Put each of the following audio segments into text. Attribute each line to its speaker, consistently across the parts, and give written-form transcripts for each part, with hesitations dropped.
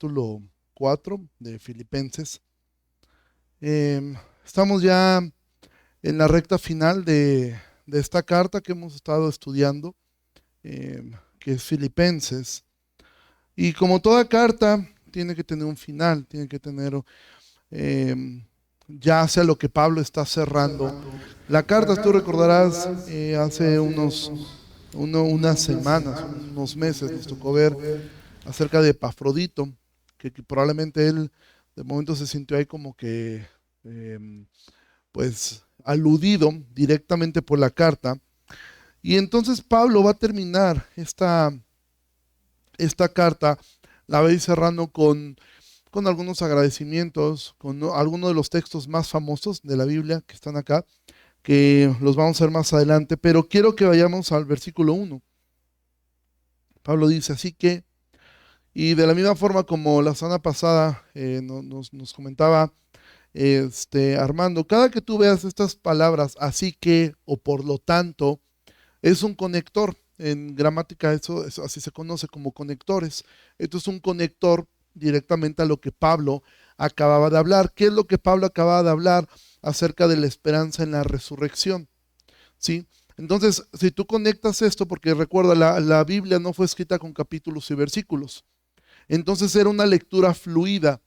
Speaker 1: capítulo 4 de Filipenses. Estamos ya en la recta final de esta carta que hemos estado estudiando, que es Filipenses. Y como toda carta, tiene que tener un final, tiene que tener, ya hacia lo que Pablo está cerrando. La carta, tú recordarás, hace unas semanas, unos meses, nos tocó ver acerca de Epafrodito, que probablemente él de momento se sintió ahí como que, pues, aludido directamente por la carta. Y entonces Pablo va a terminar esta carta, la va a ir cerrando con algunos agradecimientos, con algunos de los textos más famosos de la Biblia que están acá, que los vamos a ver más adelante, pero quiero que vayamos al versículo 1. Pablo dice, así que, y de la misma forma como la semana pasada nos comentaba Armando, cada que tú veas estas palabras, así que o por lo tanto, es un conector. En gramática eso así se conoce como conectores. Esto es un conector directamente a lo que Pablo acababa de hablar. ¿Qué es lo que Pablo acababa de hablar acerca de la esperanza en la resurrección? ¿Sí? Entonces, si tú conectas esto, porque recuerda, la Biblia no fue escrita con capítulos y versículos. Entonces era una lectura fluida.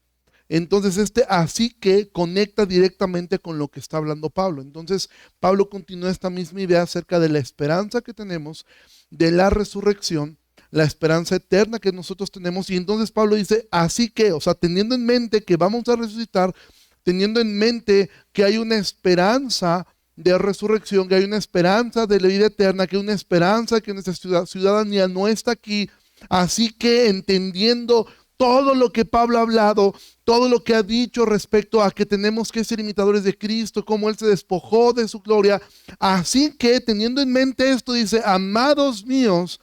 Speaker 1: Entonces así que conecta directamente con lo que está hablando Pablo. Entonces Pablo continúa esta misma idea acerca de la esperanza que tenemos, de la resurrección, la esperanza eterna que nosotros tenemos. Y entonces Pablo dice, así que, o sea, teniendo en mente que vamos a resucitar, teniendo en mente que hay una esperanza de resurrección, que hay una esperanza de la vida eterna, que hay una esperanza que nuestra ciudadanía no está aquí. Así que entendiendo todo lo que Pablo ha hablado, todo lo que ha dicho respecto a que tenemos que ser imitadores de Cristo, cómo Él se despojó de su gloria. Así que teniendo en mente esto, dice, amados míos,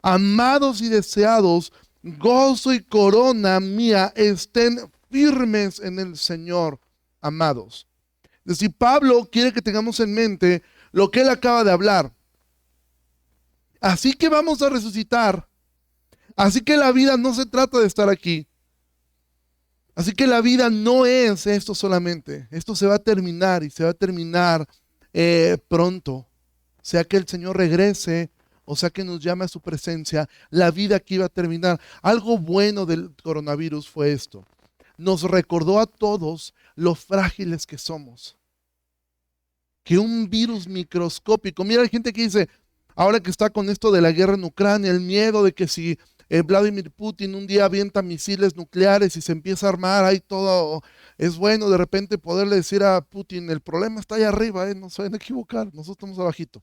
Speaker 1: amados y deseados, gozo y corona mía, estén firmes en el Señor, amados. Es decir, Pablo quiere que tengamos en mente lo que Él acaba de hablar. Así que vamos a resucitar. Así que la vida no se trata de estar aquí. Así que la vida no es esto solamente. Esto se va a terminar y se va a terminar pronto. Sea que el Señor regrese o sea que nos llame a su presencia, la vida aquí va a terminar. Algo bueno del coronavirus fue esto. Nos recordó a todos lo frágiles que somos. Que un virus microscópico. Mira, hay gente que dice, ahora que está con esto de la guerra en Ucrania, el miedo de que si Vladimir Putin un día avienta misiles nucleares y se empieza a armar, ahí todo es bueno de repente poderle decir a Putin, el problema está allá arriba, no se van a equivocar, nosotros estamos abajito.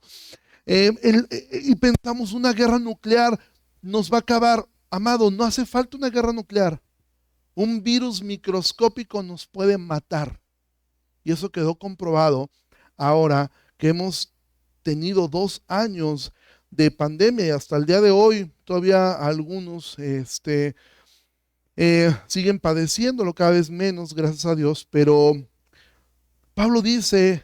Speaker 1: Y pensamos, una guerra nuclear nos va a acabar. Amado, no hace falta una guerra nuclear. Un virus microscópico nos puede matar. Y eso quedó comprobado ahora que hemos tenido 2 años de pandemia y hasta el día de hoy todavía algunos siguen padeciéndolo cada vez menos, gracias a Dios, pero Pablo dice,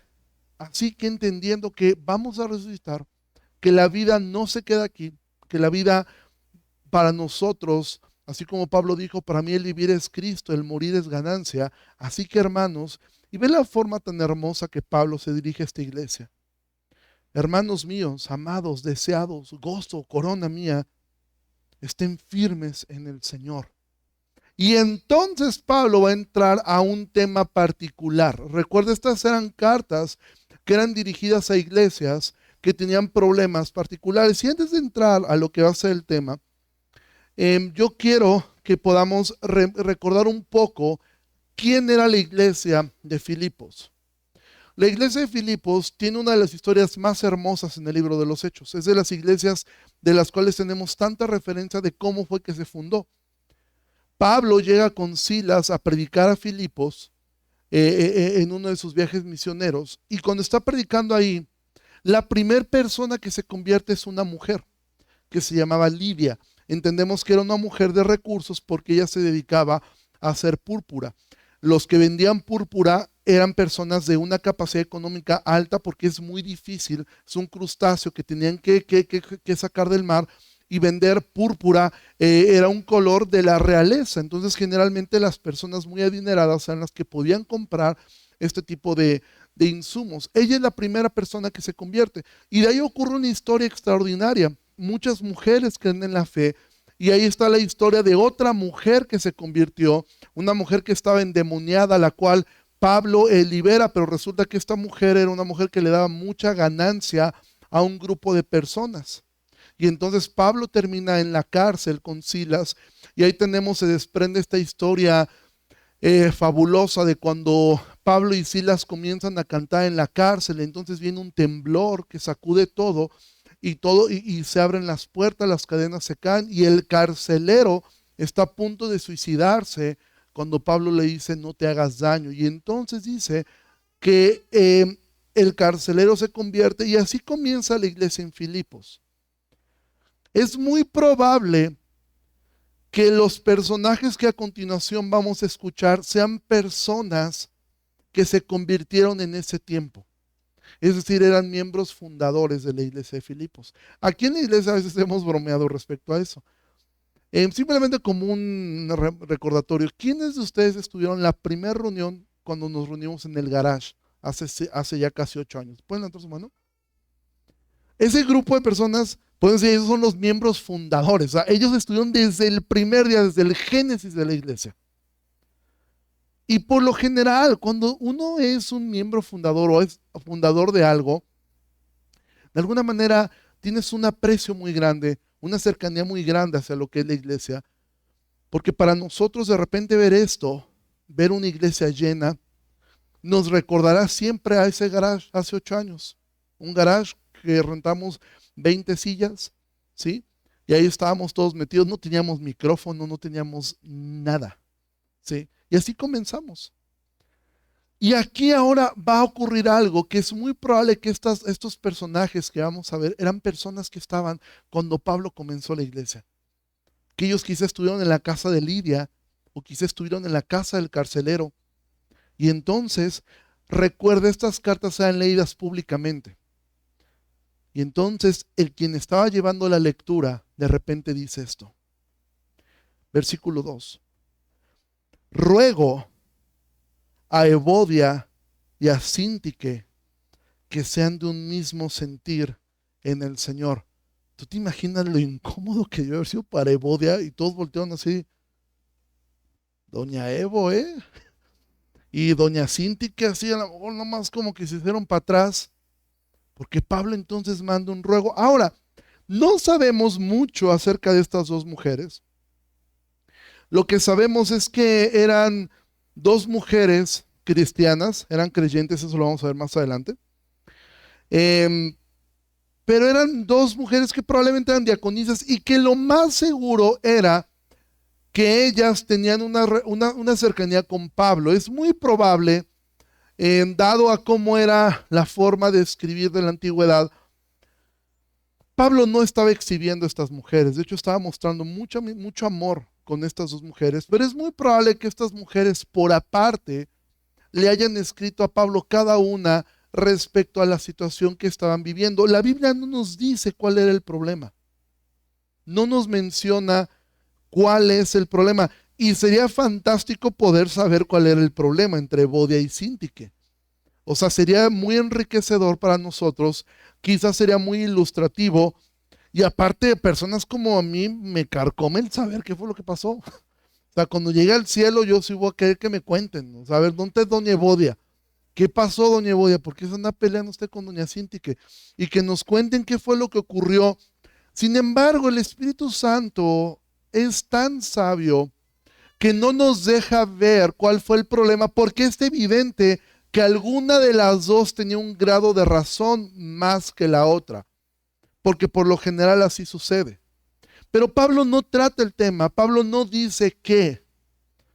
Speaker 1: así que entendiendo que vamos a resucitar, que la vida no se queda aquí, que la vida para nosotros, así como Pablo dijo, para mí el vivir es Cristo, el morir es ganancia, así que hermanos, y ve la forma tan hermosa que Pablo se dirige a esta iglesia. Hermanos míos, amados, deseados, gozo, corona mía, estén firmes en el Señor. Y entonces Pablo va a entrar a un tema particular. Recuerda, estas eran cartas que eran dirigidas a iglesias que tenían problemas particulares. Y antes de entrar a lo que va a ser el tema, yo quiero que podamos recordar un poco quién era la iglesia de Filipos. La iglesia de Filipos tiene una de las historias más hermosas en el libro de los Hechos. Es de las iglesias de las cuales tenemos tanta referencia de cómo fue que se fundó. Pablo llega con Silas a predicar a Filipos en uno de sus viajes misioneros, y cuando está predicando ahí, la primera persona que se convierte es una mujer que se llamaba Lidia. Entendemos que era una mujer de recursos porque ella se dedicaba a hacer púrpura. Los que vendían púrpura eran personas de una capacidad económica alta porque es muy difícil, es un crustáceo que tenían que sacar del mar, y vender púrpura era un color de la realeza. Entonces generalmente las personas muy adineradas eran las que podían comprar este tipo de insumos. Ella es la primera persona que se convierte. Y de ahí ocurre una historia extraordinaria. Muchas mujeres creen en la fe. Y ahí está la historia de otra mujer que se convirtió, una mujer que estaba endemoniada, la cual Pablo libera, pero resulta que esta mujer era una mujer que le daba mucha ganancia a un grupo de personas. Y entonces Pablo termina en la cárcel con Silas, y ahí se desprende esta historia fabulosa de cuando Pablo y Silas comienzan a cantar en la cárcel. Entonces viene un temblor que sacude todo y se abren las puertas, las cadenas se caen y el carcelero está a punto de suicidarse cuando Pablo le dice no te hagas daño. Y entonces dice que el carcelero se convierte y así comienza la iglesia en Filipos. Es muy probable que los personajes que a continuación vamos a escuchar sean personas que se convirtieron en ese tiempo. Es decir, eran miembros fundadores de la iglesia de Filipos. Aquí en la iglesia a veces hemos bromeado respecto a eso. Simplemente como un recordatorio, ¿quiénes de ustedes estuvieron en la primera reunión cuando nos reunimos en el garage hace ya casi 8 años? ¿Pueden levantar su mano? Ese grupo de personas, pueden decir, ellos son los miembros fundadores. O sea, ellos estuvieron desde el primer día, desde el génesis de la iglesia. Y por lo general, cuando uno es un miembro fundador o es fundador de algo, de alguna manera tienes un aprecio muy grande, una cercanía muy grande hacia lo que es la iglesia. Porque para nosotros de repente ver esto, ver una iglesia llena, nos recordará siempre a ese garage hace 8 años. Un garage que rentamos 20 sillas, ¿sí? Y ahí estábamos todos metidos, no teníamos micrófono, no teníamos nada, ¿sí? Y así comenzamos. Y aquí ahora va a ocurrir algo que es muy probable que estos personajes que vamos a ver eran personas que estaban cuando Pablo comenzó la iglesia. Que ellos quizás estuvieron en la casa de Lidia o quizás estuvieron en la casa del carcelero. Y entonces, recuerda, estas cartas sean leídas públicamente. Y entonces el quien estaba llevando la lectura de repente dice esto. Versículo 2. Ruego a Evodia y a Síntique que sean de un mismo sentir en el Señor. ¿Tú te imaginas lo incómodo que debió haber sido para Evodia? Y todos voltearon así. Doña Evo, ¿eh? Y doña Síntique así, a lo mejor nomás como que se hicieron para atrás. Porque Pablo entonces manda un ruego. Ahora, no sabemos mucho acerca de estas dos mujeres. Lo que sabemos es que eran dos mujeres cristianas, eran creyentes, eso lo vamos a ver más adelante. Pero eran dos mujeres que probablemente eran diaconisas y que lo más seguro era que ellas tenían una cercanía con Pablo. Es muy probable, dado a cómo era la forma de escribir de la antigüedad, Pablo no estaba exhibiendo a estas mujeres. De hecho, estaba mostrando mucho amor con estas dos mujeres, pero es muy probable que estas mujeres por aparte le hayan escrito a Pablo cada una respecto a la situación que estaban viviendo. La Biblia no nos dice cuál era el problema, no nos menciona cuál es el problema, y sería fantástico poder saber cuál era el problema entre Evodia y Síntique. O sea, sería muy enriquecedor para nosotros, quizás sería muy ilustrativo. Y aparte de personas como a mí, me carcome el saber qué fue lo que pasó. O sea, cuando llegue al cielo, yo sí voy a querer que me cuenten. O sea, a ver, ¿dónde es doña Evodia? ¿Qué pasó, doña Evodia? ¿Por qué se anda peleando usted con doña Síntique? Y que nos cuenten qué fue lo que ocurrió. Sin embargo, el Espíritu Santo es tan sabio que no nos deja ver cuál fue el problema, porque es evidente que alguna de las dos tenía un grado de razón más que la otra. Porque por lo general así sucede. Pero Pablo no trata el tema, Pablo no dice qué,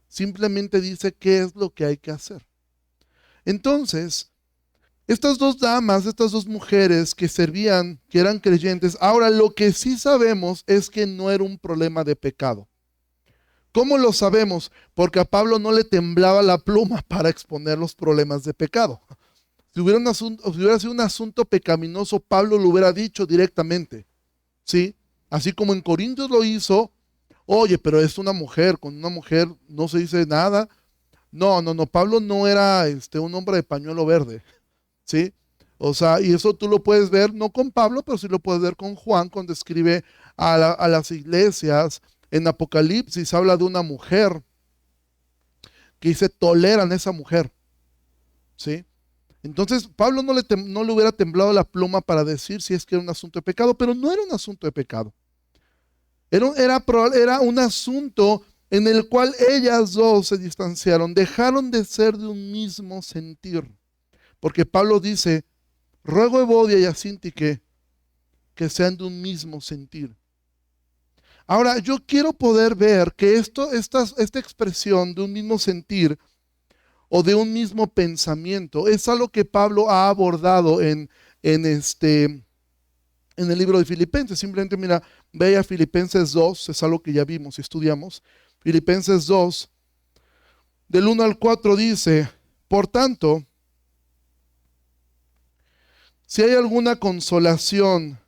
Speaker 1: simplemente dice qué es lo que hay que hacer. Entonces, estas dos damas, estas dos mujeres que servían, que eran creyentes, ahora lo que sí sabemos es que no era un problema de pecado. ¿Cómo lo sabemos? Porque a Pablo no le temblaba la pluma para exponer los problemas de pecado. Si hubiera sido un asunto pecaminoso, Pablo lo hubiera dicho directamente, ¿sí? Así como en Corintios lo hizo. Oye, pero es una mujer, con una mujer no se dice nada. No, no, no, Pablo no era un hombre de pañuelo verde, ¿sí? O sea, y eso tú lo puedes ver, no con Pablo, pero sí lo puedes ver con Juan cuando escribe a las iglesias. En Apocalipsis habla de una mujer que dice, toleran a esa mujer, ¿sí? Entonces, Pablo no le hubiera temblado la pluma para decir si es que era un asunto de pecado, pero no era un asunto de pecado. Era un asunto en el cual ellas dos se distanciaron, dejaron de ser de un mismo sentir. Porque Pablo dice, ruego a Evodia y a Síntique que sean de un mismo sentir. Ahora, yo quiero poder ver que esta expresión de un mismo sentir o de un mismo pensamiento es algo que Pablo ha abordado en el libro de Filipenses. Simplemente mira, ve a Filipenses 2, es algo que ya vimos y estudiamos. Filipenses 2, del 1 al 4 dice, por tanto, si hay alguna consolación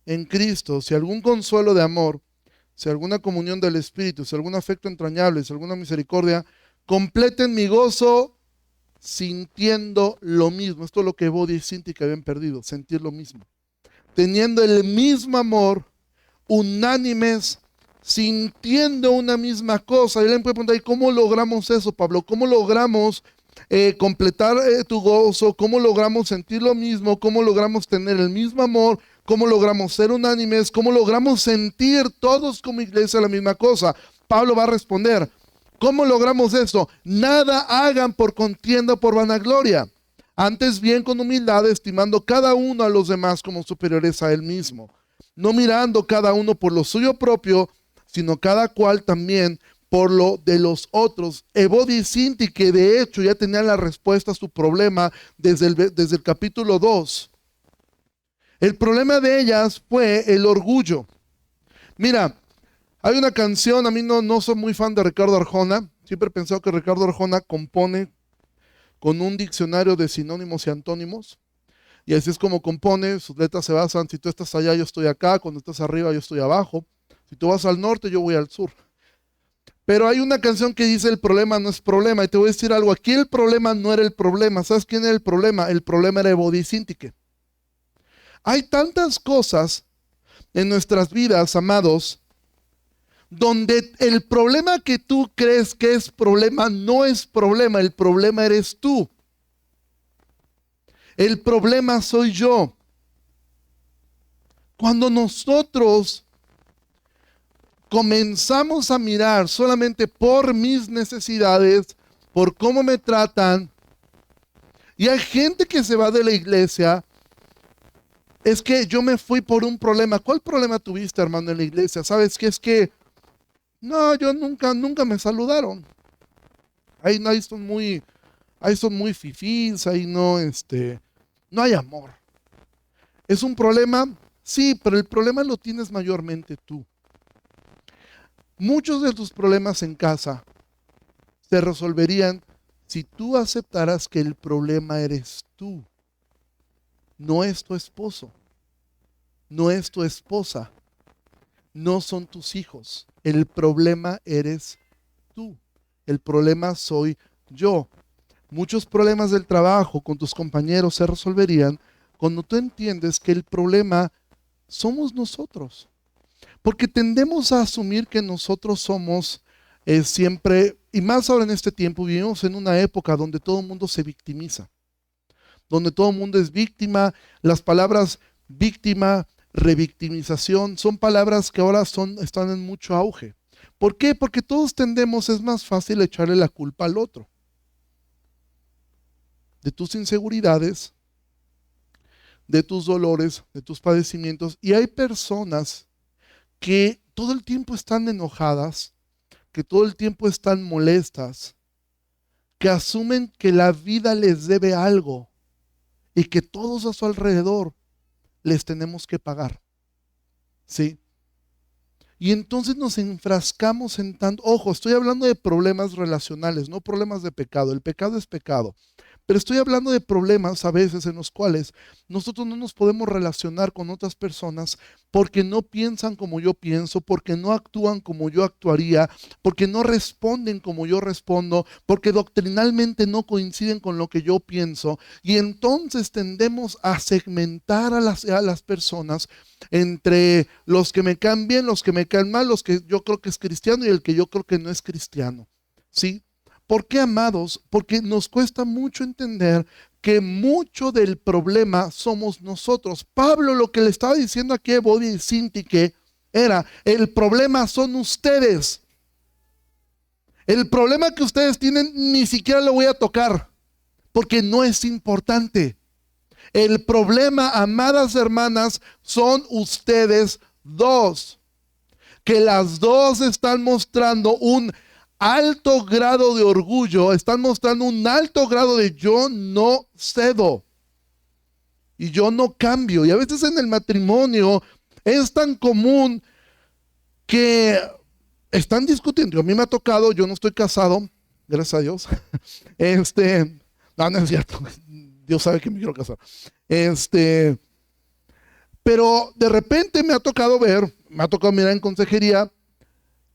Speaker 1: en Cristo, si algún consuelo de amor, si alguna comunión del Espíritu, si algún afecto entrañable, si alguna misericordia, completen mi gozo sintiendo lo mismo. Esto es lo que Bodhi y Sinti habían perdido, sentir lo mismo. Teniendo el mismo amor, unánimes, sintiendo una misma cosa. Y alguien puede preguntar, ¿y cómo logramos eso, Pablo? ¿Cómo logramos completar tu gozo? ¿Cómo logramos sentir lo mismo? ¿Cómo logramos tener el mismo amor? ¿Cómo logramos ser unánimes? ¿Cómo logramos sentir todos como iglesia la misma cosa? Pablo va a responder, ¿cómo logramos esto? Nada hagan por contienda o por vanagloria. Antes bien con humildad, estimando cada uno a los demás como superiores a él mismo, no mirando cada uno por lo suyo propio, sino cada cual también por lo de los otros. Evodia y Sinti, que de hecho ya tenían la respuesta a su problema desde el capítulo 2. El problema de ellas fue el orgullo. Mira, hay una canción, a mí no soy muy fan de Ricardo Arjona, siempre he pensado que Ricardo Arjona compone con un diccionario de sinónimos y antónimos, y así es como compone, sus letras se basan, si tú estás allá yo estoy acá, cuando estás arriba yo estoy abajo, si tú vas al norte yo voy al sur. Pero hay una canción que dice el problema no es problema, y te voy a decir algo, aquí el problema no era el problema. ¿Sabes quién era el problema? El problema era Evodia y Síntique. Hay tantas cosas en nuestras vidas, amados, donde el problema que tú crees que es problema no es problema, el problema eres tú. El problema soy yo. Cuando nosotros comenzamos a mirar solamente por mis necesidades, por cómo me tratan, y hay gente que se va de la iglesia, es que yo me fui por un problema. ¿Cuál problema tuviste, hermano, en la iglesia? ¿Sabes qué? Es que no, yo nunca me saludaron. Ahí son muy fifís, ahí no hay amor. ¿Es un problema? Sí, pero el problema lo tienes mayormente tú. Muchos de tus problemas en casa se resolverían si tú aceptaras que el problema eres tú. No es tu esposo, no es tu esposa, no son tus hijos. El problema eres tú. El problema soy yo. Muchos problemas del trabajo con tus compañeros se resolverían cuando tú entiendes que el problema somos nosotros. Porque tendemos a asumir que nosotros somos siempre, y más ahora en este tiempo, vivimos en una época donde todo el mundo se victimiza, donde todo el mundo es víctima. Las palabras víctima, revictimización, son palabras que ahora están en mucho auge. ¿Por qué? Porque todos tendemos, es más fácil echarle la culpa al otro. De tus inseguridades, de tus dolores, de tus padecimientos. Y hay personas que todo el tiempo están enojadas, que todo el tiempo están molestas, que asumen que la vida les debe algo y que todos a su alrededor les tenemos que pagar. ¿Sí? Y entonces nos enfrascamos en tanto, ojo, estoy hablando de problemas relacionales, no problemas de pecado. El pecado es pecado. Pero estoy hablando de problemas a veces en los cuales nosotros no nos podemos relacionar con otras personas porque no piensan como yo pienso, porque no actúan como yo actuaría, porque no responden como yo respondo, porque doctrinalmente no coinciden con lo que yo pienso. Y entonces tendemos a segmentar a las personas entre los que me caen bien, los que me caen mal, los que yo creo que es cristiano y el que yo creo que no es cristiano. ¿Sí? ¿Por qué, amados? Porque nos cuesta mucho entender que mucho del problema somos nosotros. Pablo lo que le estaba diciendo aquí a Evodia y Sintique era, el problema son ustedes. El problema que ustedes tienen ni siquiera lo voy a tocar, porque no es importante. El problema, amadas hermanas, son ustedes dos, que las dos están mostrando un alto grado de orgullo, están mostrando un alto grado de yo no cedo y yo no cambio. Y a veces en el matrimonio es tan común que están discutiendo. A mí me ha tocado, yo no estoy casado, gracias a Dios. No es cierto. Dios sabe que me quiero casar. Pero de repente me ha tocado mirar en consejería.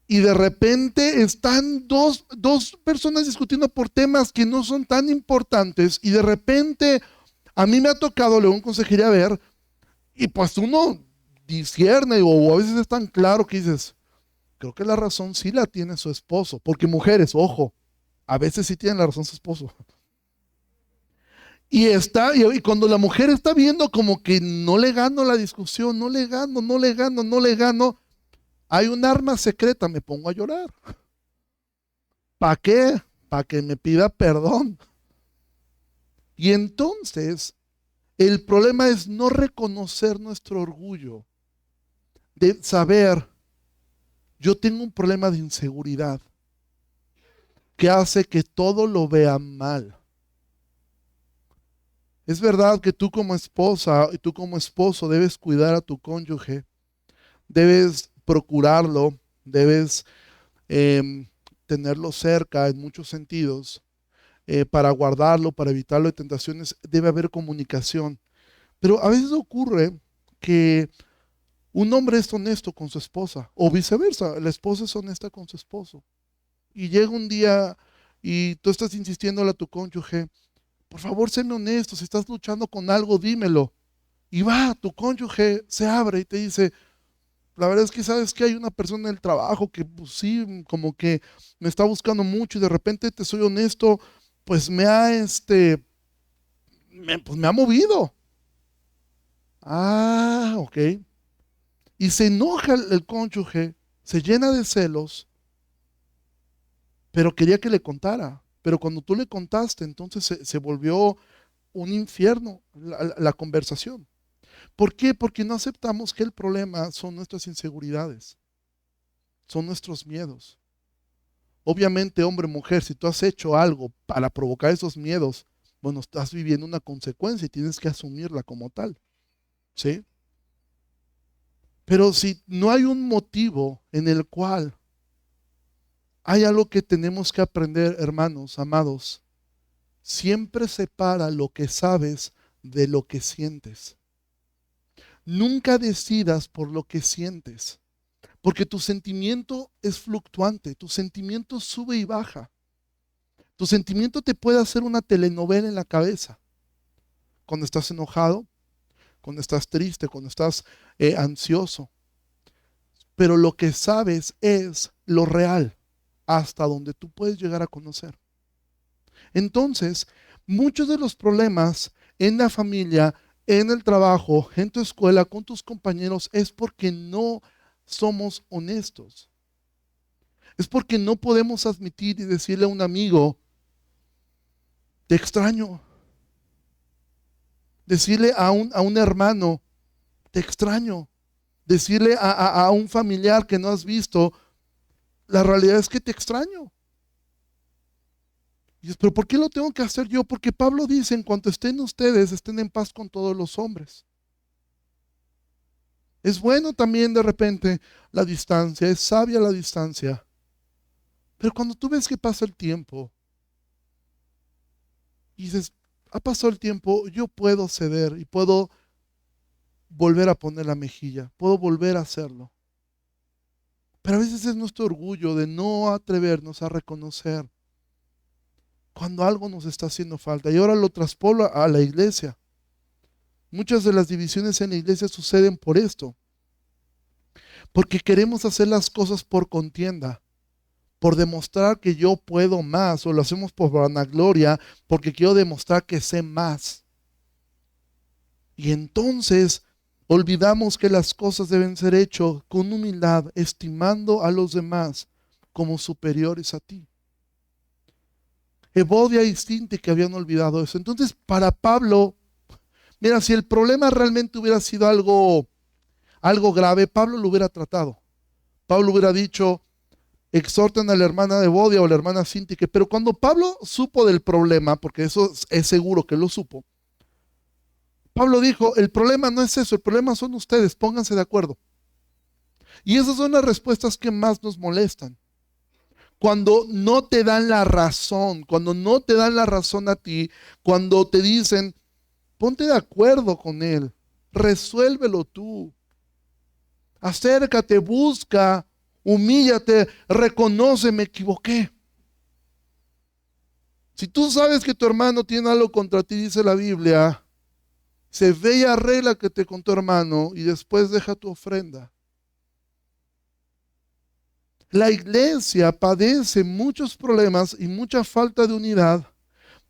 Speaker 1: Y de repente están dos personas discutiendo por temas que no son tan importantes. Y de repente a mí me ha tocado luego en consejería ver. Y pues uno discierne o a veces es tan claro que dices, creo que la razón sí la tiene su esposo. Porque mujeres, ojo, a veces sí tienen la razón su esposo. Y cuando la mujer está viendo como que no le gano la discusión, no le gano. Hay un arma secreta, me pongo a llorar. ¿Para qué? Para que me pida perdón. Y entonces, el problema es no reconocer nuestro orgullo, de saber, yo tengo un problema de inseguridad que hace que todo lo vea mal. Es verdad que tú como esposa y tú como esposo debes cuidar a tu cónyuge, debes procurarlo, debes tenerlo cerca en muchos sentidos, para guardarlo, para evitarlo de tentaciones, debe haber comunicación. Pero a veces ocurre que un hombre es honesto con su esposa o viceversa, la esposa es honesta con su esposo. Y llega un día y tú estás insistiéndole a tu cónyuge, por favor, séme honesto, si estás luchando con algo, dímelo. Y tu cónyuge se abre y te dice, la verdad es que sabes que hay una persona en el trabajo que pues sí, como que me está buscando mucho y de repente te soy honesto, pues me ha movido. Ok. Y se enoja el cónyuge, se llena de celos, pero quería que le contara. Pero cuando tú le contaste, entonces se volvió un infierno la conversación. ¿Por qué? Porque no aceptamos que el problema son nuestras inseguridades, son nuestros miedos. Obviamente, hombre, mujer, si tú has hecho algo para provocar esos miedos, bueno, estás viviendo una consecuencia y tienes que asumirla como tal, ¿sí? Pero si no hay un motivo en el cual hay algo que tenemos que aprender, hermanos, amados, siempre separa lo que sabes de lo que sientes. Nunca decidas por lo que sientes, porque tu sentimiento es fluctuante, tu sentimiento sube y baja. Tu sentimiento te puede hacer una telenovela en la cabeza. Cuando estás enojado, cuando estás triste, cuando estás ansioso. Pero lo que sabes es lo real, hasta donde tú puedes llegar a conocer. Entonces, muchos de los problemas en la familia, en el trabajo, en tu escuela, con tus compañeros, es porque no somos honestos. Es porque no podemos admitir y decirle a un amigo, te extraño. Decirle a un hermano, te extraño. Decirle a un familiar que no has visto, la realidad es que te extraño. Y dices, pero ¿por qué lo tengo que hacer yo? Porque Pablo dice, en cuanto estén ustedes, estén en paz con todos los hombres. Es bueno también de repente la distancia, es sabia la distancia. Pero cuando tú ves que pasa el tiempo y dices, ha pasado el tiempo, yo puedo ceder y puedo volver a poner la mejilla, puedo volver a hacerlo. Pero a veces es nuestro orgullo de no atrevernos a reconocer cuando algo nos está haciendo falta. Y ahora lo traspolo a la iglesia. Muchas de las divisiones en la iglesia suceden por esto. Porque queremos hacer las cosas por contienda, por demostrar que yo puedo más, o lo hacemos por vanagloria, porque quiero demostrar que sé más. Y entonces olvidamos que las cosas deben ser hechas con humildad, estimando a los demás como superiores a ti. Evodia y Síntique habían olvidado eso. Entonces, para Pablo, mira, si el problema realmente hubiera sido algo grave, Pablo lo hubiera tratado. Pablo hubiera dicho, exhorten a la hermana Evodia o la hermana Síntique. Pero cuando Pablo supo del problema, porque eso es seguro que lo supo, Pablo dijo, el problema no es eso, el problema son ustedes, pónganse de acuerdo. Y esas son las respuestas que más nos molestan. Cuando no te dan la razón, cuando no te dan la razón a ti, cuando te dicen, ponte de acuerdo con él, resuélvelo tú. Acércate, busca, humíllate, reconoce, me equivoqué. Si tú sabes que tu hermano tiene algo contra ti, dice la Biblia, se ve y arréglate con tu hermano y después deja tu ofrenda. La iglesia padece muchos problemas y mucha falta de unidad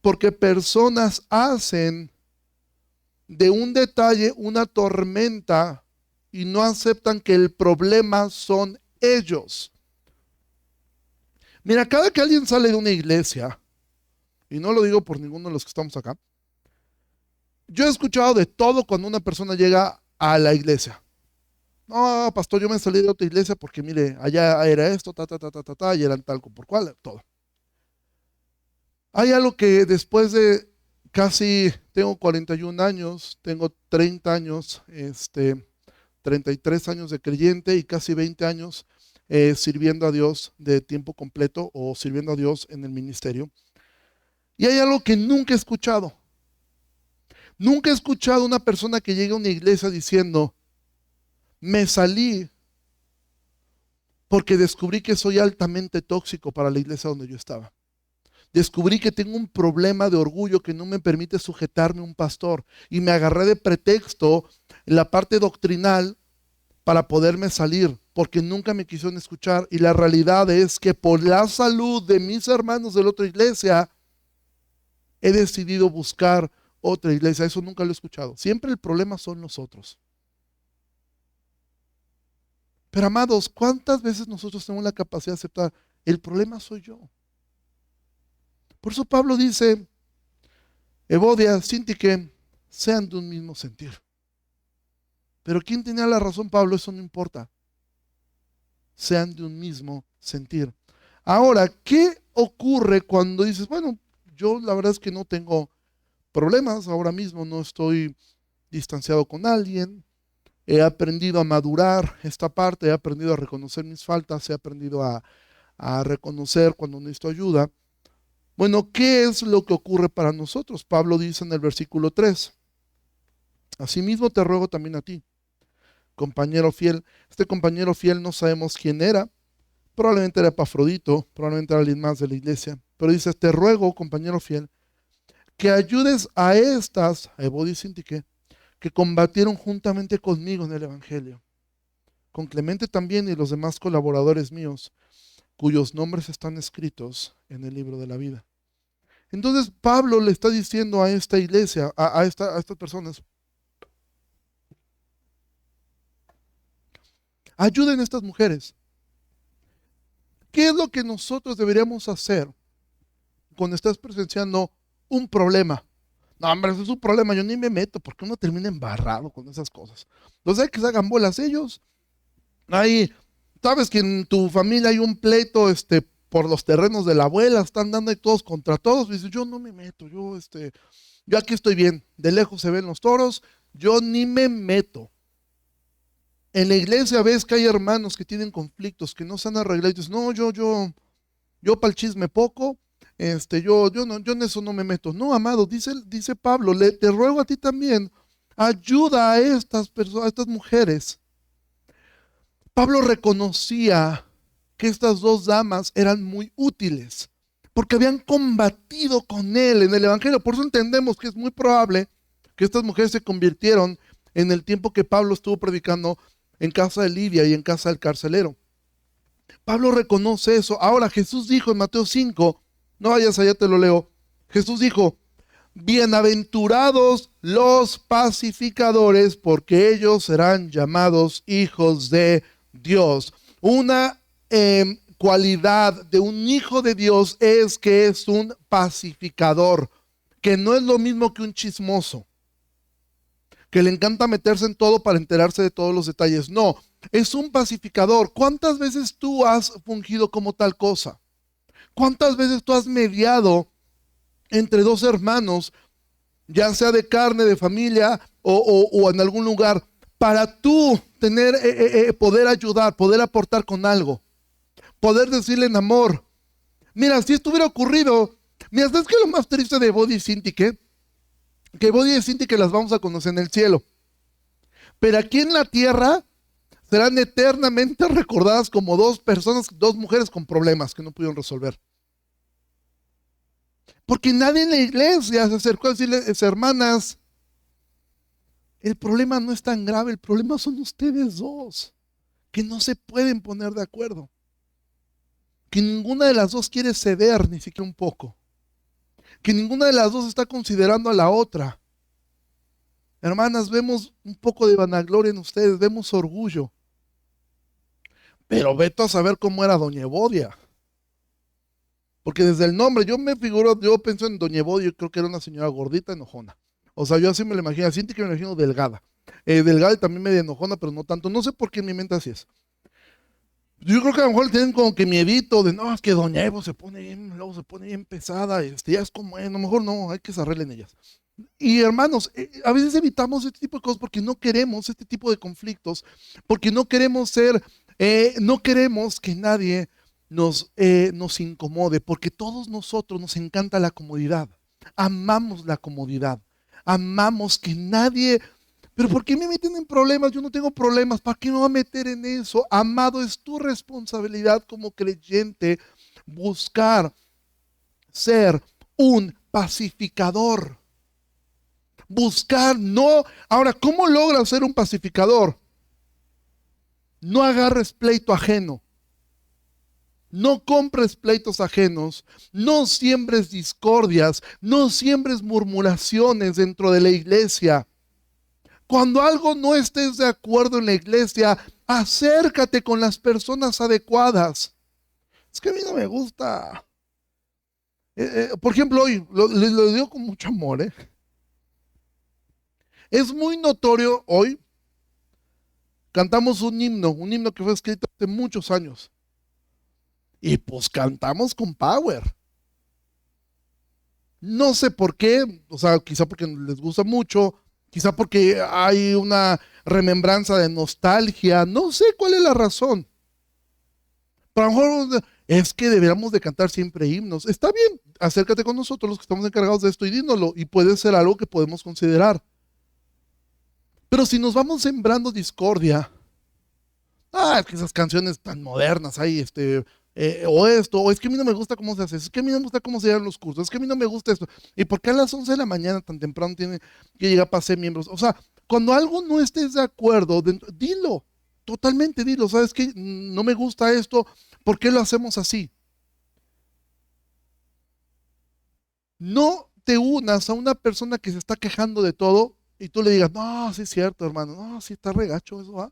Speaker 1: porque personas hacen de un detalle una tormenta y no aceptan que el problema son ellos. Mira, cada que alguien sale de una iglesia, y no lo digo por ninguno de los que estamos acá, yo he escuchado de todo cuando una persona llega a la iglesia. No, pastor, yo me salí de otra iglesia porque mire, allá era esto, y eran tal por cual, todo. Hay algo que después de tengo 41 años, tengo 30 años, 33 años de creyente y casi 20 años sirviendo a Dios de tiempo completo o sirviendo a Dios en el ministerio. Y hay algo que nunca he escuchado. Nunca he escuchado a una persona que llegue a una iglesia diciendo, me salí porque descubrí que soy altamente tóxico para la iglesia donde yo estaba. Descubrí que tengo un problema de orgullo que no me permite sujetarme a un pastor y me agarré de pretexto en la parte doctrinal para poderme salir, porque nunca me quisieron escuchar. Y la realidad es que por la salud de mis hermanos de la otra iglesia, he decidido buscar otra iglesia. Eso nunca lo he escuchado. Siempre el problema son los otros. Pero amados, ¿cuántas veces nosotros tenemos la capacidad de aceptar? El problema soy yo. Por eso Pablo dice, Evodia, Síntique, sean de un mismo sentir. Pero ¿quién tenía la razón, Pablo? Eso no importa. Sean de un mismo sentir. Ahora, ¿qué ocurre cuando dices, bueno, yo la verdad es que no tengo problemas, ahora mismo no estoy distanciado con alguien, he aprendido a madurar esta parte, he aprendido a reconocer mis faltas, he aprendido a reconocer cuando necesito ayuda? Bueno, ¿qué es lo que ocurre para nosotros? Pablo dice en el versículo 3, asimismo te ruego también a ti, compañero fiel. Este compañero fiel no sabemos quién era, probablemente era Epafrodito, probablemente era alguien más de la iglesia, pero dice, te ruego, compañero fiel, que ayudes a estas, a Evodia y Síntique, que combatieron juntamente conmigo en el Evangelio, con Clemente también y los demás colaboradores míos, cuyos nombres están escritos en el libro de la vida. Entonces Pablo le está diciendo a esta iglesia, a estas personas, ayuden a estas mujeres. ¿Qué es lo que nosotros deberíamos hacer cuando estás presenciando un problema? No, hombre, eso es un problema, yo ni me meto, porque uno termina embarrado con esas cosas. Entonces hay que se hagan bolas ellos. Ahí, sabes que en tu familia hay un pleito, por los terrenos de la abuela, están dando ahí todos contra todos. Y dices, yo no me meto, yo aquí estoy bien. De lejos se ven los toros, yo ni me meto. En la iglesia ves que hay hermanos que tienen conflictos, que no se han arreglado y dices, no, yo para el chisme poco, yo en eso no me meto. No, amado, dice Pablo, te ruego a ti también, ayuda a estas personas, a estas mujeres. Pablo reconocía que estas dos damas eran muy útiles, porque habían combatido con él en el Evangelio. Por eso entendemos que es muy probable que estas mujeres se convirtieron en el tiempo que Pablo estuvo predicando en casa de Lidia y en casa del carcelero. Pablo reconoce eso. Ahora Jesús dijo en Mateo 5, no vayas allá, te lo leo. Jesús dijo, bienaventurados los pacificadores, porque ellos serán llamados hijos de Dios. Una cualidad de un hijo de Dios es que es un pacificador, que no es lo mismo que un chismoso, que le encanta meterse en todo para enterarse de todos los detalles. No, es un pacificador. ¿Cuántas veces tú has fungido como tal cosa? ¿Cuántas veces tú has mediado entre dos hermanos, ya sea de carne, de familia o en algún lugar, para tú tener, poder ayudar, poder aportar con algo, poder decirle en amor? Mira, si esto hubiera ocurrido, mira, ¿sabes qué es lo más triste de Bodhi y Cinti? Que Bodhi y Cinti que las vamos a conocer en el cielo, pero aquí en la tierra serán eternamente recordadas como dos personas, dos mujeres con problemas que no pudieron resolver. Porque nadie en la iglesia se acercó a decirles, hermanas, el problema no es tan grave, el problema son ustedes dos, que no se pueden poner de acuerdo, que ninguna de las dos quiere ceder ni siquiera un poco, que ninguna de las dos está considerando a la otra. Hermanas, vemos un poco de vanagloria en ustedes, vemos orgullo, pero vete a saber cómo era doña Evodia. Porque desde el nombre, yo pienso en doña Evodia, yo creo que era una señora gordita, enojona. O sea, yo así me la imagino, siento que me la imagino delgada. Delgada y también media enojona, pero no tanto. No sé por qué en mi mente así es. Yo creo que a lo mejor tienen como que miedito de, no, es que doña Evo luego se pone bien pesada, ya es como, a lo mejor no, hay que cerrarle en ellas. Y hermanos, a veces evitamos este tipo de cosas porque no queremos este tipo de conflictos, porque no queremos no queremos que nadie nos incomode, porque todos nosotros nos encanta la comodidad, amamos la comodidad, amamos que nadie, pero ¿por qué me meten en problemas? Yo no tengo problemas, ¿para qué me voy a meter en eso? Amado, es tu responsabilidad como creyente buscar ser un pacificador. Buscar, no. Ahora, ¿cómo logras ser un pacificador? No agarres pleito ajeno. No compres pleitos ajenos. No siembres discordias. No siembres murmuraciones dentro de la iglesia. Cuando algo no estés de acuerdo en la iglesia, acércate con las personas adecuadas. Es que a mí no me gusta. Por ejemplo, hoy, lo digo con mucho amor, Es muy notorio hoy, cantamos un himno que fue escrito hace muchos años. Y pues cantamos con power. No sé por qué, o sea, quizá porque les gusta mucho, quizá porque hay una remembranza de nostalgia, no sé cuál es la razón. Pero a lo mejor es que deberíamos de cantar siempre himnos. Está bien, acércate con nosotros los que estamos encargados de esto y dínoslo, y puede ser algo que podemos considerar. Pero si nos vamos sembrando discordia, es que esas canciones tan modernas, hay o esto, o es que a mí no me gusta cómo se hace, es que a mí no me gusta cómo se dan los cursos, es que a mí no me gusta esto. ¿Y por qué a las 11 de la mañana tan temprano tiene que llegar para ser miembros? O sea, cuando algo no estés de acuerdo, dilo, totalmente dilo, ¿sabes qué? No me gusta esto, ¿por qué lo hacemos así? No te unas a una persona que se está quejando de todo y tú le digas, no, sí es cierto, hermano, no, sí está regacho eso, ¿va?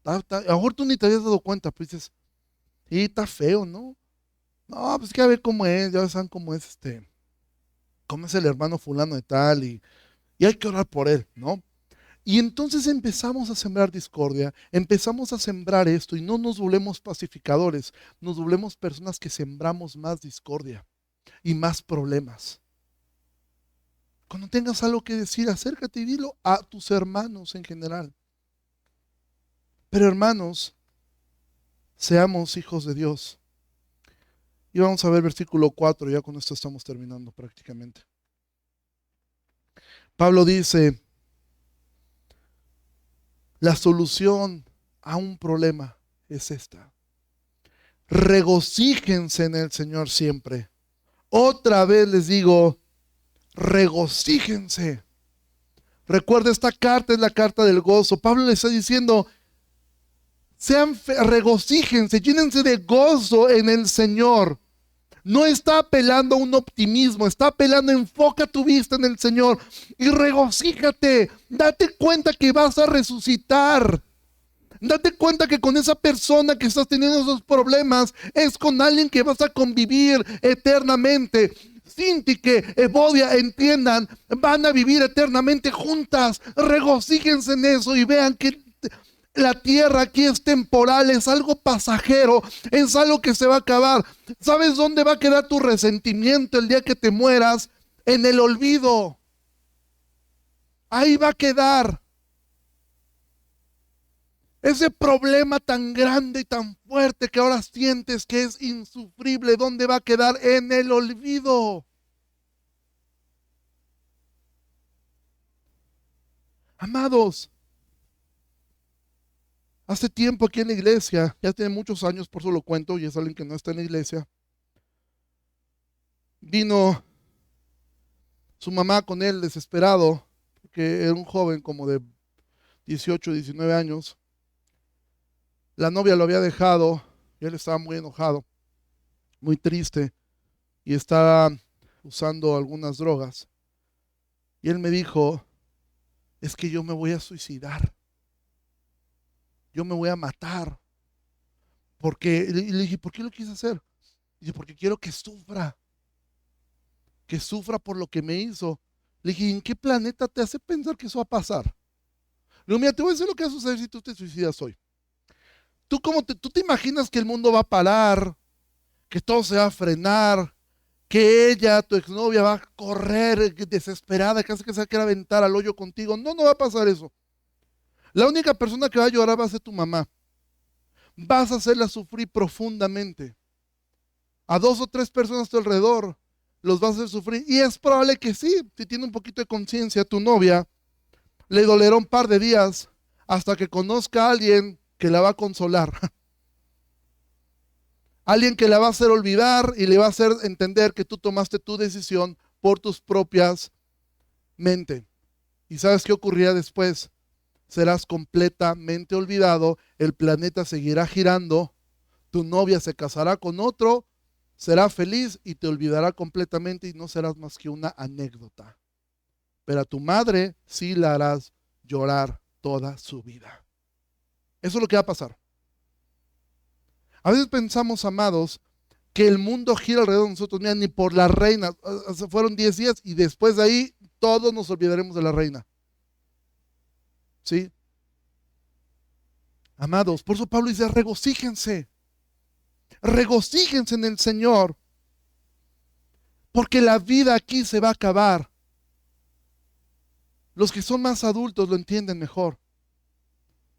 Speaker 1: A lo mejor tú ni te habías dado cuenta, pues dices, sí, está feo, ¿no? No, pues que a ver cómo es, ya saben cómo es cómo es el hermano fulano de tal, y hay que orar por él, ¿no? Y entonces empezamos a sembrar discordia, empezamos a sembrar esto y no nos volvemos pacificadores, nos volvemos personas que sembramos más discordia y más problemas. Cuando tengas algo que decir, acércate y dilo a tus hermanos en general. Pero hermanos, seamos hijos de Dios. Y vamos a ver versículo 4, ya con esto estamos terminando prácticamente. Pablo dice, la solución a un problema es esta. Regocíjense en el Señor siempre. Otra vez les digo, regocíjense. Recuerda, esta carta es la carta del gozo. Pablo le está diciendo, regocíjense, llénense de gozo en el Señor. No está apelando a un optimismo, está apelando, enfoca tu vista en el Señor y regocíjate. Date cuenta que vas a resucitar. Date cuenta que con esa persona que estás teniendo esos problemas es con alguien que vas a convivir eternamente. Sintique, Evodia, entiendan, van a vivir eternamente juntas. Regocíjense en eso y vean que la tierra aquí es temporal, es algo pasajero, es algo que se va a acabar. ¿Sabes dónde va a quedar tu resentimiento el día que te mueras? En el olvido. Ahí va a quedar. Ese problema tan grande y tan fuerte que ahora sientes que es insufrible, ¿dónde va a quedar? En el olvido. Amados, hace tiempo aquí en la iglesia, ya tiene muchos años, por eso lo cuento, y es alguien que no está en la iglesia, vino su mamá con él desesperado, porque era un joven como de 18, 19 años. La novia lo había dejado y él estaba muy enojado, muy triste, y estaba usando algunas drogas. Y él me dijo, es que yo me voy a suicidar, yo me voy a matar. Porque, y le dije, ¿por qué lo quise hacer? Dice, porque quiero que sufra por lo que me hizo. Le dije, ¿en qué planeta te hace pensar que eso va a pasar? Le digo, mira, te voy a decir lo que va a suceder si tú te suicidas hoy. ¿Tú te imaginas que el mundo va a parar, que todo se va a frenar, que ella, tu exnovia, va a correr desesperada, casi que se va a querer aventar al hoyo contigo? No, no va a pasar eso. La única persona que va a llorar va a ser tu mamá. Vas a hacerla sufrir profundamente. A 2 o 3 personas a tu alrededor los vas a hacer sufrir. Y es probable que sí, si tiene un poquito de conciencia, tu novia le dolerá un par de días hasta que conozca a alguien que la va a consolar. Alguien que la va a hacer olvidar y le va a hacer entender que tú tomaste tu decisión por tus propias mentes. ¿Y sabes qué ocurrirá después? Serás completamente olvidado, el planeta seguirá girando, tu novia se casará con otro, será feliz y te olvidará completamente y no serás más que una anécdota. Pero a tu madre sí la harás llorar toda su vida. Eso es lo que va a pasar. A veces pensamos, amados, que el mundo gira alrededor de nosotros. Mira, ni por la reina. Fueron 10 días y después de ahí todos nos olvidaremos de la reina. ¿Sí? Amados, por eso Pablo dice, regocíjense. Regocíjense en el Señor. Porque la vida aquí se va a acabar. Los que son más adultos lo entienden mejor.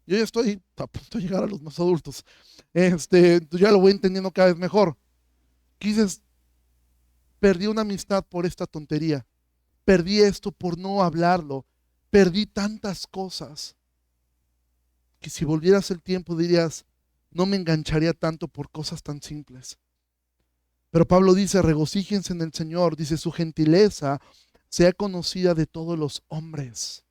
Speaker 1: Yo ya estoy a punto de llegar a los más adultos. Ya lo voy entendiendo cada vez mejor. Perdí una amistad por esta tontería. Perdí esto por no hablarlo. Perdí tantas cosas que si volvieras el tiempo dirías, no me engancharía tanto por cosas tan simples. Pero Pablo dice, regocíjense en el Señor. Dice, su gentileza sea conocida de todos los hombres.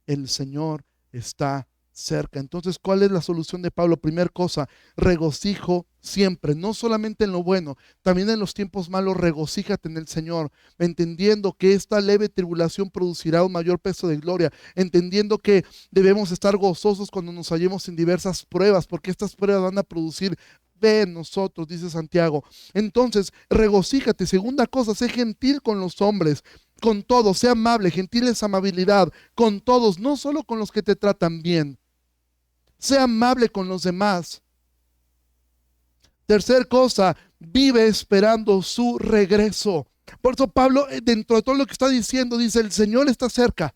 Speaker 1: El Señor está cerca. Entonces, ¿cuál es la solución de Pablo? Primer cosa, regocijo siempre, no solamente en lo bueno, también en los tiempos malos, regocíjate en el Señor, entendiendo que esta leve tribulación producirá un mayor peso de gloria, entendiendo que debemos estar gozosos cuando nos hallemos en diversas pruebas, porque estas pruebas van a producir fe en nosotros, dice Santiago. Entonces, regocíjate. Segunda cosa, sé gentil con los hombres, con todos, sea amable. Gentil es amabilidad, con todos, no solo con los que te tratan bien. Sea amable con los demás. Tercer cosa, vive esperando su regreso. Por eso Pablo, dentro de todo lo que está diciendo, dice, el Señor está cerca.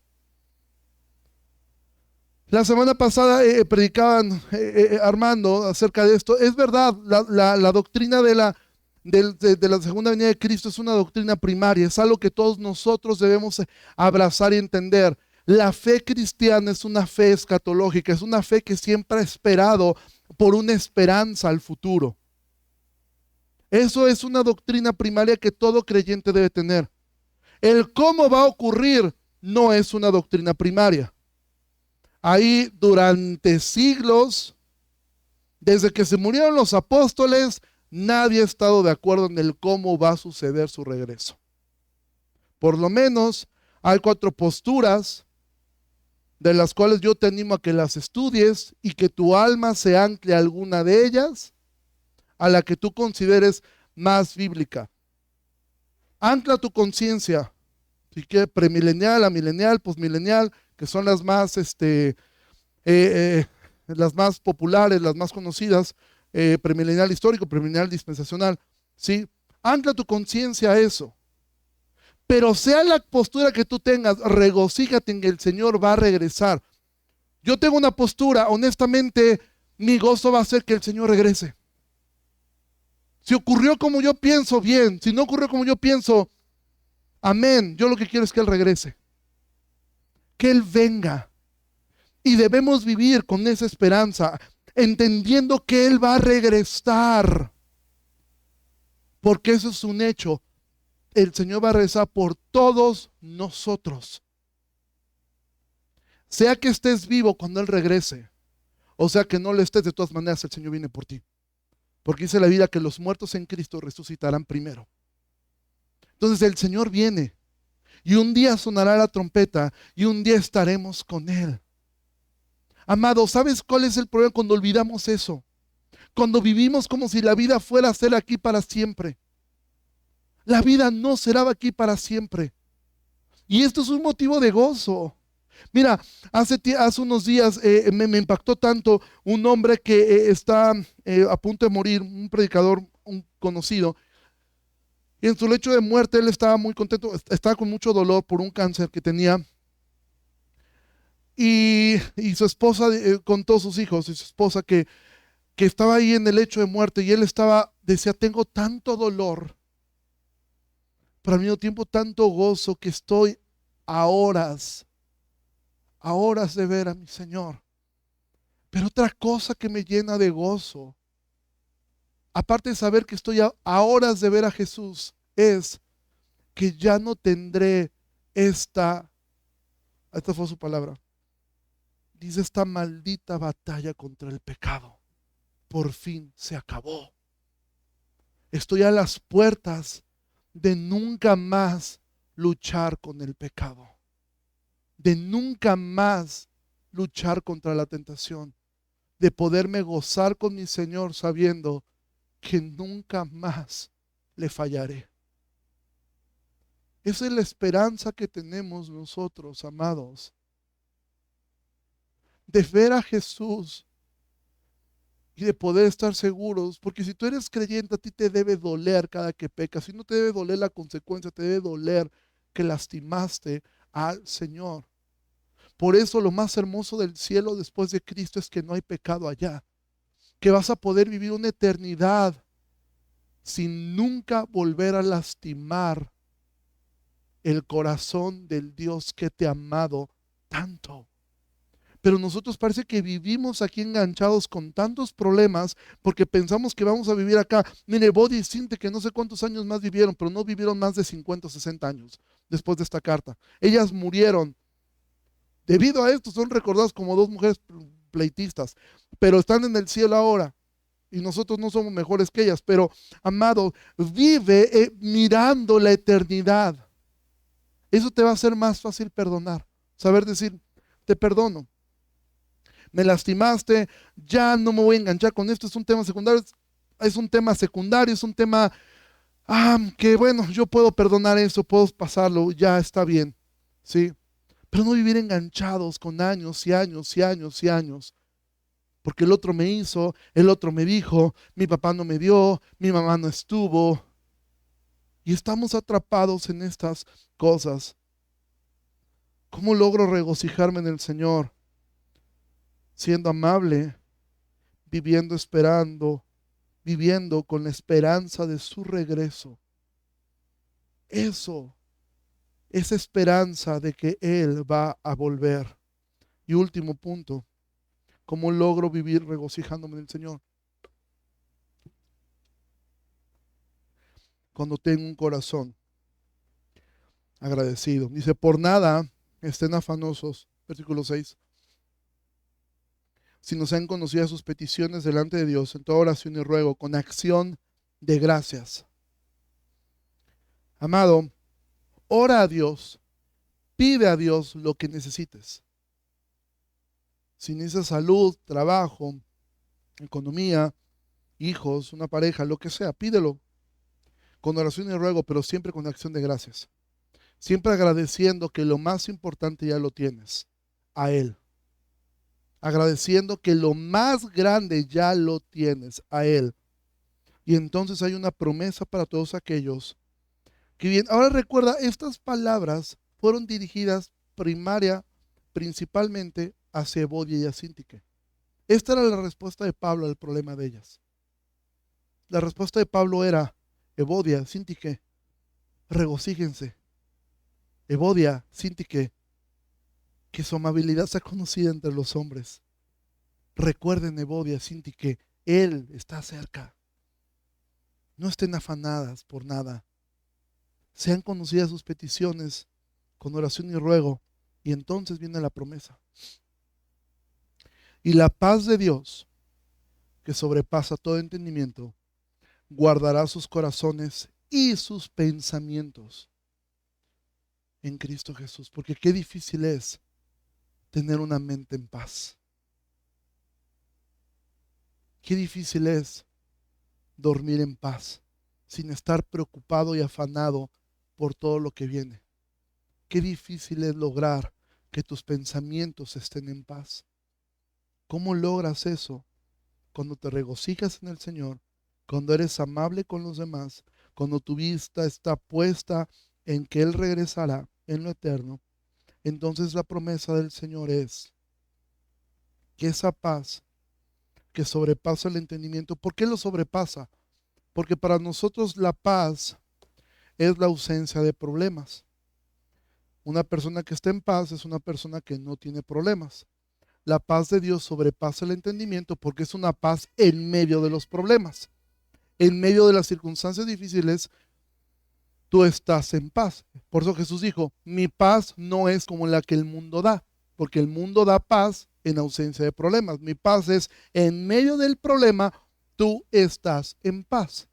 Speaker 1: La semana pasada predicaban Armando acerca de esto. Es verdad, la doctrina de de la segunda venida de Cristo es una doctrina primaria, es algo que todos nosotros debemos abrazar y entender. La fe cristiana es una fe escatológica, es una fe que siempre ha esperado por una esperanza al futuro. Eso es una doctrina primaria que todo creyente debe tener. El cómo va a ocurrir no es una doctrina primaria. Ahí durante siglos, desde que se murieron los apóstoles, nadie ha estado de acuerdo en el cómo va a suceder su regreso. Por lo menos hay 4 posturas de las cuales yo te animo a que las estudies y que tu alma se ancle a alguna de ellas, a la que tú consideres más bíblica. Ancla tu conciencia, si quieres, premilenial, amilenial, posmilenial, que son las más, las más populares, las más conocidas, premilenial histórico, premilenial dispensacional, ¿sí? Ancla tu conciencia a eso. Pero sea la postura que tú tengas, regocíjate en que el Señor va a regresar. Yo tengo una postura, honestamente, mi gozo va a ser que el Señor regrese. Si ocurrió como yo pienso, bien. Si no ocurrió como yo pienso, amén. Yo lo que quiero es que Él regrese. Que Él venga. Y debemos vivir con esa esperanza, entendiendo que Él va a regresar. Porque eso es un hecho. El Señor va a regresar por todos nosotros. Sea que estés vivo cuando Él regrese, o sea que no lo estés, de todas maneras el Señor viene por ti. Porque dice la Biblia que los muertos en Cristo resucitarán primero. Entonces el Señor viene y un día sonará la trompeta y un día estaremos con Él. Amado, ¿sabes cuál es el problema cuando olvidamos eso? Cuando vivimos como si la vida fuera a ser aquí para siempre. La vida no será aquí para siempre. Y esto es un motivo de gozo. Mira, hace unos días me impactó tanto un hombre que está a punto de morir, un predicador, un conocido. Y en su lecho de muerte él estaba muy contento, estaba con mucho dolor por un cáncer que tenía. Y su esposa, con todos sus hijos, y su esposa que estaba ahí en el lecho de muerte, y él decía, tengo tanto dolor, pero al mismo tiempo tanto gozo, que estoy a horas de ver a mi Señor. Pero otra cosa que me llena de gozo, aparte de saber que estoy a horas de ver a Jesús, es que ya no tendré esta fue su palabra, dice, esta maldita batalla contra el pecado. Por fin se acabó. Estoy a las puertas de nunca más luchar con el pecado, de nunca más luchar contra la tentación, de poderme gozar con mi Señor sabiendo que nunca más le fallaré. Esa es la esperanza que tenemos nosotros, amados, de ver a Jesús y de poder estar seguros, porque si tú eres creyente, a ti te debe doler cada que pecas. Si no te debe doler la consecuencia, te debe doler que lastimaste al Señor. Por eso lo más hermoso del cielo después de Cristo es que no hay pecado allá, que vas a poder vivir una eternidad sin nunca volver a lastimar el corazón del Dios que te ha amado tanto. Pero nosotros parece que vivimos aquí enganchados con tantos problemas porque pensamos que vamos a vivir acá. Mire, Bodhi y Cinte, que no sé cuántos años más vivieron, pero no vivieron más de 50 o 60 años después de esta carta. Ellas murieron. Debido a esto son recordadas como 2 mujeres pleitistas, pero están en el cielo ahora. Y nosotros no somos mejores que ellas, pero amado, vive mirando la eternidad. Eso te va a hacer más fácil perdonar. Saber decir, te perdono. Me lastimaste, ya no me voy a enganchar con esto, es un tema secundario, es un tema que bueno, yo puedo perdonar eso, puedo pasarlo, ya está bien, ¿sí? Pero no vivir enganchados con años y años y años y años, porque el otro me hizo, el otro me dijo, mi papá no me dio, mi mamá no estuvo, y estamos atrapados en estas cosas. ¿Cómo logro regocijarme en el Señor? Siendo amable, viviendo esperando, viviendo con la esperanza de su regreso. Esa esperanza de que Él va a volver. Y último punto, ¿cómo logro vivir regocijándome en el Señor? Cuando tengo un corazón agradecido. Dice, por nada estén afanosos, versículo 6, sino sean conocidas sus peticiones delante de Dios en toda oración y ruego, con acción de gracias. Amado, ora a Dios, pide a Dios lo que necesites. Si necesitas salud, trabajo, economía, hijos, una pareja, lo que sea, pídelo con oración y ruego, pero siempre con acción de gracias. Siempre agradeciendo que lo más importante ya lo tienes, a Él. Agradeciendo que lo más grande ya lo tienes, a Él. Y entonces hay una promesa para todos aquellos que bien. Ahora recuerda, estas palabras fueron dirigidas principalmente a Evodia y a Síntique. Esta era la respuesta de Pablo al problema de ellas. La respuesta de Pablo era, Evodia, Síntique, regocíjense. Evodia, Síntique, que su amabilidad sea conocida entre los hombres. Recuerden, Evodia, Síntique, Él está cerca. No estén afanadas por nada. Sean conocidas sus peticiones con oración y ruego. Y entonces viene la promesa. Y la paz de Dios, que sobrepasa todo entendimiento, guardará sus corazones y sus pensamientos en Cristo Jesús. Porque qué difícil es tener una mente en paz. Qué difícil es dormir en paz, sin estar preocupado y afanado por todo lo que viene. Qué difícil es lograr que tus pensamientos estén en paz. ¿Cómo logras eso? Cuando te regocijas en el Señor, cuando eres amable con los demás, cuando tu vista está puesta en que Él regresará en lo eterno. Entonces la promesa del Señor es que esa paz que sobrepasa el entendimiento. ¿Por qué lo sobrepasa? Porque para nosotros la paz es la ausencia de problemas. Una persona que está en paz es una persona que no tiene problemas. La paz de Dios sobrepasa el entendimiento porque es una paz en medio de los problemas. En medio de las circunstancias difíciles, tú estás en paz. Por eso Jesús dijo, mi paz no es como la que el mundo da, porque el mundo da paz en ausencia de problemas. Mi paz es en medio del problema, tú estás en paz.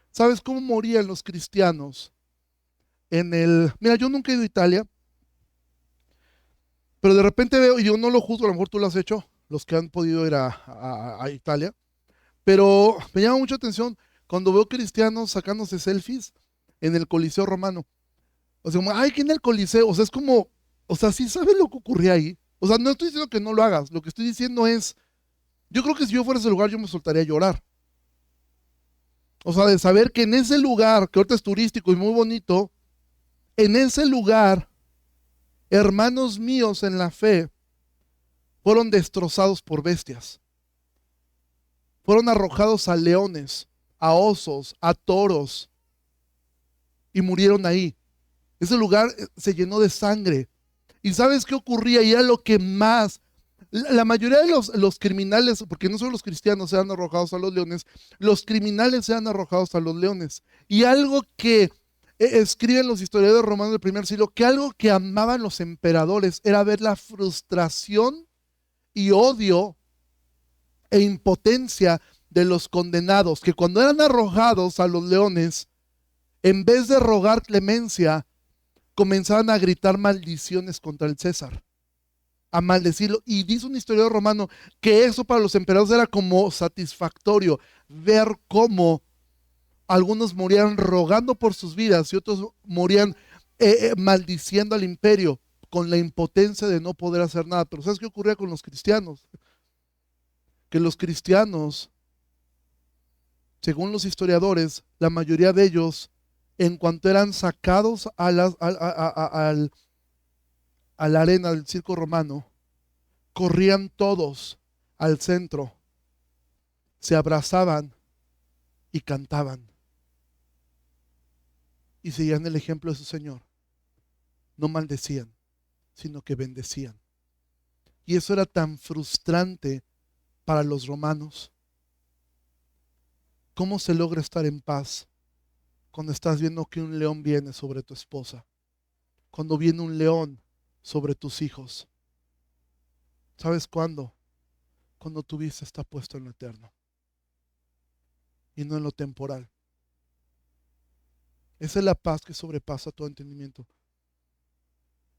Speaker 1: ¿Sabes cómo morían los cristianos? Mira, yo nunca he ido a Italia, pero de repente veo, y yo no lo juzgo, a lo mejor tú lo has hecho, los que han podido ir a Italia, pero me llama mucha atención cuando veo cristianos sacándose selfies en el Coliseo Romano. O sea, como, ay, que en el Coliseo, o sea, es como, o sea, sí sabes lo que ocurría ahí. O sea, no estoy diciendo que no lo hagas, lo que estoy diciendo es, yo creo que si yo fuera a ese lugar, yo me soltaría a llorar. O sea, de saber que en ese lugar, que ahorita es turístico y muy bonito, en ese lugar, hermanos míos en la fe fueron destrozados por bestias. Fueron arrojados a leones, a osos, a toros, y murieron ahí. Ese lugar se llenó de sangre. ¿Y sabes qué ocurría? Y era lo que más, la mayoría de los criminales, porque no solo los cristianos sean arrojados a los leones, los criminales sean arrojados a los leones. Y algo que escriben los historiadores romanos del primer siglo, que algo que amaban los emperadores era ver la frustración y odio e impotencia de los condenados, que cuando eran arrojados a los leones, en vez de rogar clemencia, comenzaban a gritar maldiciones contra el César, a maldecirlo. Y dice un historiador romano que eso para los emperadores era como satisfactorio, ver cómo algunos morían rogando por sus vidas y otros morían maldiciendo al imperio con la impotencia de no poder hacer nada. Pero ¿sabes qué ocurría con los cristianos? Que los cristianos, según los historiadores, la mayoría de ellos, en cuanto eran sacados a la arena del circo romano, corrían todos al centro, se abrazaban y cantaban y seguían el ejemplo de su Señor. No maldecían, sino que bendecían. Y eso era tan frustrante para los romanos. ¿Cómo se logra estar en paz cuando estás viendo que un león viene sobre tu esposa? Cuando viene un león sobre tus hijos. ¿Sabes cuándo? Cuando tu vista está puesta en lo eterno y no en lo temporal. Esa es la paz que sobrepasa todo entendimiento.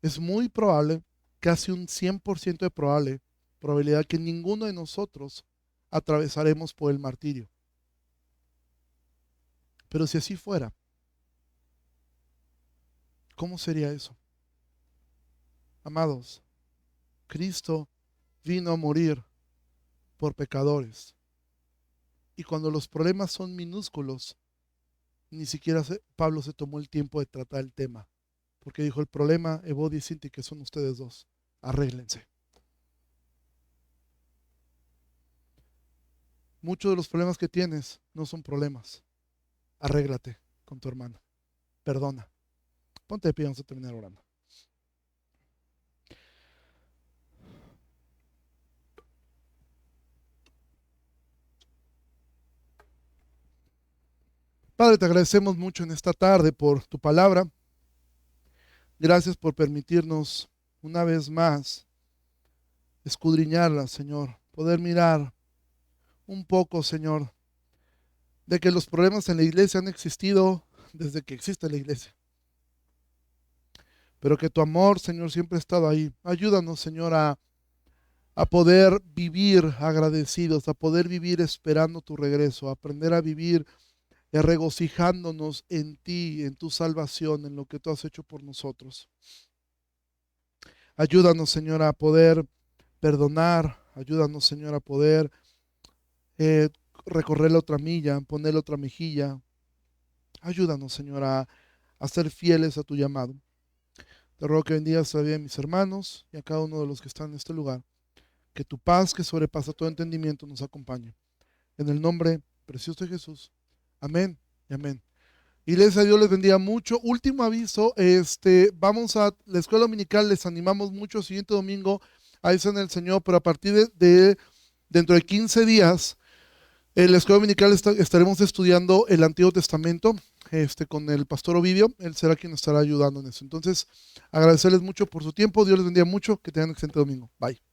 Speaker 1: Es muy probable, casi un 100% de probabilidad que ninguno de nosotros atravesaremos por el martirio. Pero si así fuera, ¿cómo sería eso? Amados, Cristo vino a morir por pecadores. Y cuando los problemas son minúsculos, ni siquiera Pablo se tomó el tiempo de tratar el tema. Porque dijo, el problema, Evod y Sinti, que son ustedes dos, arréglense. Muchos de los problemas que tienes no son problemas. Arréglate con tu hermano. Perdona. Ponte de pie, vamos a terminar orando. Padre, te agradecemos mucho en esta tarde por tu palabra. Gracias por permitirnos una vez más escudriñarla, Señor. Poder mirar un poco, Señor, de que los problemas en la iglesia han existido desde que existe la iglesia. Pero que tu amor, Señor, siempre ha estado ahí. Ayúdanos, Señor, a poder vivir agradecidos, a poder vivir esperando tu regreso, a aprender a vivir regocijándonos en ti, en tu salvación, en lo que tú has hecho por nosotros. Ayúdanos, Señor, a poder perdonar. Ayúdanos, Señor, a poder recorrer la otra milla, poner la otra mejilla. Ayúdanos, Señor, a ser fieles a tu llamado. Te ruego que bendigas todavía a mis hermanos y a cada uno de los que están en este lugar. Que tu paz, que sobrepasa todo entendimiento, nos acompañe. En el nombre precioso de Jesús. Amén y amén. Iglesia, Dios les bendiga mucho. Último aviso, vamos a la escuela dominical, les animamos mucho el siguiente domingo a irse en el Señor, pero a partir dentro de 15 días, en la escuela dominical estaremos estudiando el Antiguo Testamento con el pastor Ovidio. Él será quien nos estará ayudando en eso. Entonces, agradecerles mucho por su tiempo. Dios les bendiga mucho. Que tengan un excelente domingo. Bye.